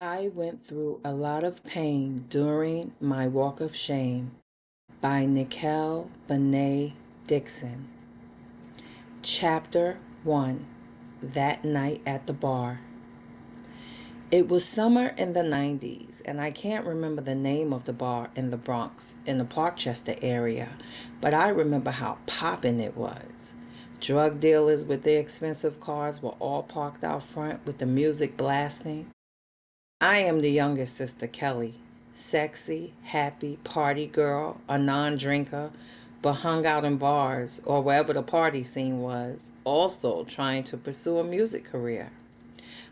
I went through a lot of pain during my walk of shame by Nikel Dixon. Chapter 1. That Night at the Bar. It was summer in the 90s, and I can't remember the name of the bar in the Bronx, in the Parkchester area, but I remember how poppin' it was. Drug dealers with their expensive cars were all parked out front with the music blasting. I am the youngest sister, Kelly. Sexy, happy, party girl, a non drinker, but hung out in bars or wherever the party scene was, also trying to pursue a music career.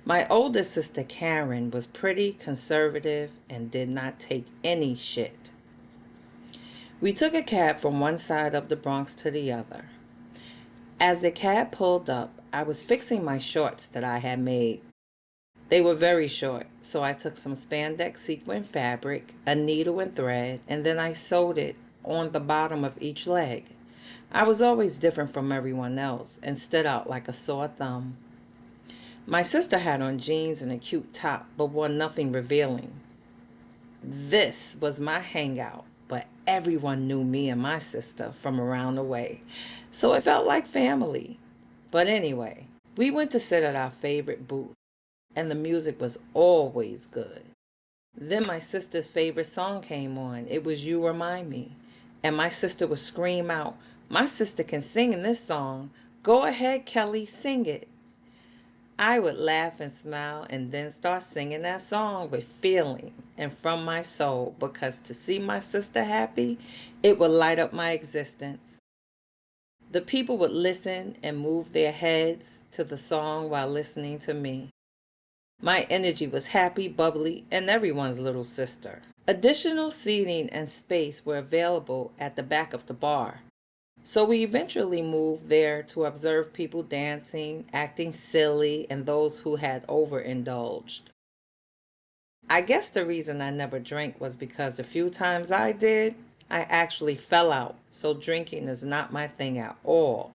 My oldest sister, Karen, was pretty conservative and did not take any shit. We took a cab from one side of the Bronx to the other. As the cab pulled up, I was fixing my shorts that I had made. They were very short, so I took some spandex sequin fabric, a needle and thread, and then I sewed it on the bottom of each leg. I was always different from everyone else and stood out like a sore thumb. My sister had on jeans and a cute top, but wore nothing revealing. This was my hangout, but everyone knew me and my sister from around the way, so it felt like family. But anyway, we went to sit at our favorite booth, and the music was always good. Then my sister's favorite song came on. It was You Remind Me. And my sister would scream out, "My sister can sing in this song. Go ahead, Kelly, sing it." I would laugh and smile and then start singing that song with feeling and from my soul because to see my sister happy, it would light up my existence. The people would listen and move their heads to the song while listening to me. My energy was happy, bubbly, and everyone's little sister. Additional seating and space were available at the back of the bar, so we eventually moved there to observe people dancing, acting silly, and those who had overindulged. I guess the reason I never drank was because the few times I did, I actually fell out, so drinking is not my thing at all.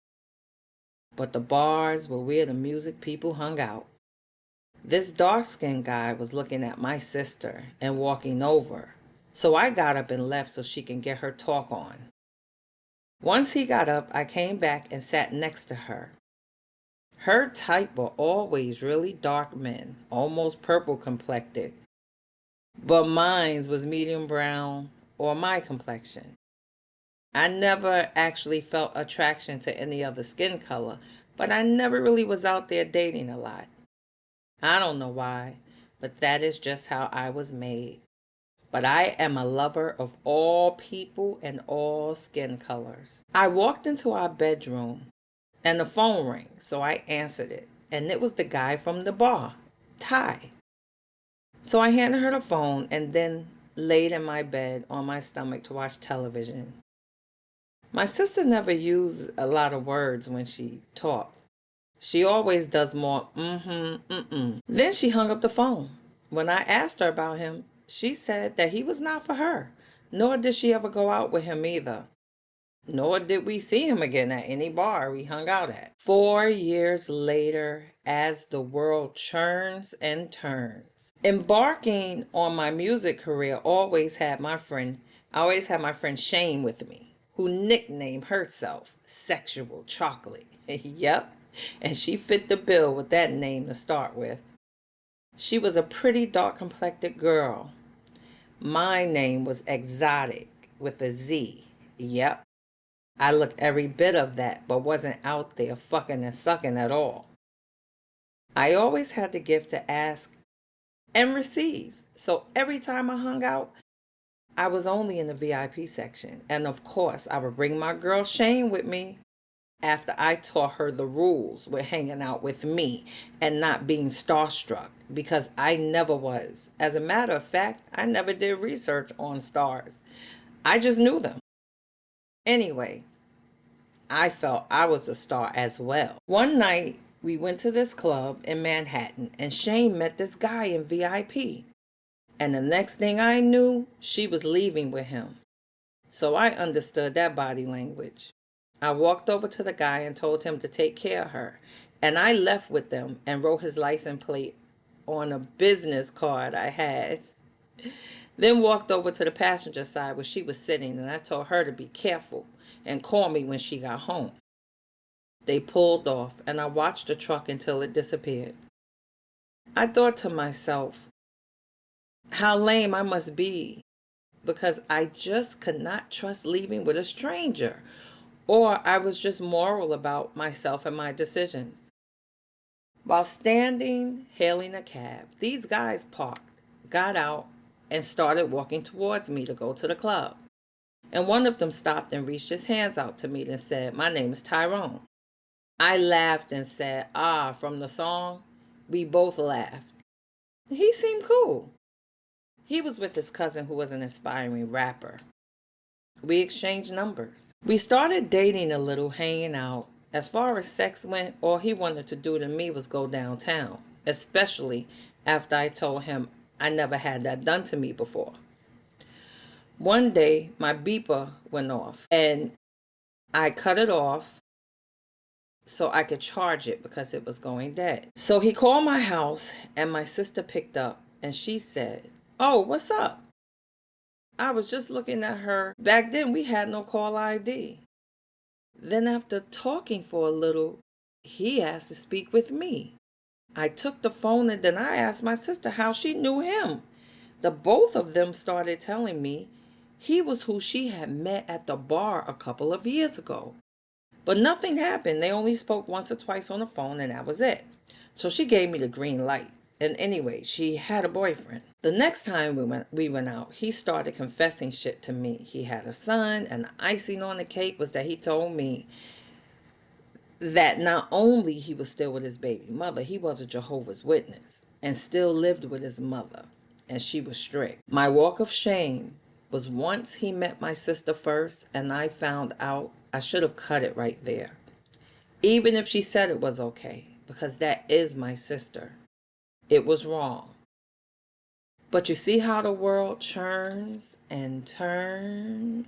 But the bars were where the music people hung out. This dark skinned guy was looking at my sister and walking over, so I got up and left so she can get her talk on. Once he got up, I came back and sat next to her. Her type were always really dark men, almost purple complected, but mine's was medium brown or my complexion. I never actually felt attraction to any other skin color, but I never really was out there dating a lot. I don't know why, but that is just how I was made. But I am a lover of all people and all skin colors. I walked into our bedroom and the phone rang, so I answered it. And it was the guy from the bar, Ty. So I handed her the phone and then laid in my bed on my stomach to watch television. My sister never used a lot of words when she talked. She always does more mm-hmm, mm-mm. Then she hung up the phone. When I asked her about him, she said that he was not for her, nor did she ever go out with him either. Nor did we see him again at any bar we hung out at. 4 years later, as the world churns and turns. Embarking on my music career I always had my friend Shane with me, who nicknamed herself Sexual Chocolate. Yep, and she fit the bill with that name to start with. She was a pretty dark complected girl. My name was Exotic with a Z. Yep, I looked every bit of that, but wasn't out there fucking and sucking at all. I always had the gift to ask and receive. So every time I hung out, I was only in the VIP section. And of course, I would bring my girl Shane with me after I taught her the rules with hanging out with me and not being starstruck because I never was. As a matter of fact, I never did research on stars. I just knew them. Anyway, I felt I was a star as well. One night, we went to this club in Manhattan and Shane met this guy in VIP. And the next thing I knew, she was leaving with him. So I understood that body language. I walked over to the guy and told him to take care of her. And I left with them and wrote his license plate on a business card I had. Then walked over to the passenger side where she was sitting, and I told her to be careful and call me when she got home. They pulled off, and I watched the truck until it disappeared. I thought to myself, how lame I must be because I just could not trust leaving with a stranger, or I was just moral about myself and my decisions. While standing hailing a cab, these guys parked, got out, and started walking towards me to go to the club. And one of them stopped and reached his hands out to me and said, "My name is Tyrone." I laughed and said, "Ah, from the song?" We both laughed. He seemed cool. He was with his cousin who was an aspiring rapper. We exchanged numbers. We started dating a little, hanging out. As far as sex went, all he wanted to do to me was go downtown, especially after I told him I never had that done to me before. One day, my beeper went off and I cut it off so I could charge it because it was going dead. So he called my house and my sister picked up and she said, "Oh, what's up?" I was just looking at her. Back then, we had no call ID. Then, after talking for a little, he asked to speak with me. I took the phone and then I asked my sister how she knew him. The both of them started telling me he was who she had met at the bar a couple of years ago. But nothing happened. They only spoke once or twice on the phone and that was it. So she gave me the green light. And anyway, she had a boyfriend. The next time we went out, he started confessing shit to me. He had a son, and the icing on the cake was that he told me that not only he was still with his baby mother, he was a Jehovah's Witness and still lived with his mother, and she was strict. My walk of shame was once he met my sister first, and I found out I should have cut it right there. Even if she said it was okay, because that is my sister. It was wrong. But you see how the world churns and turns?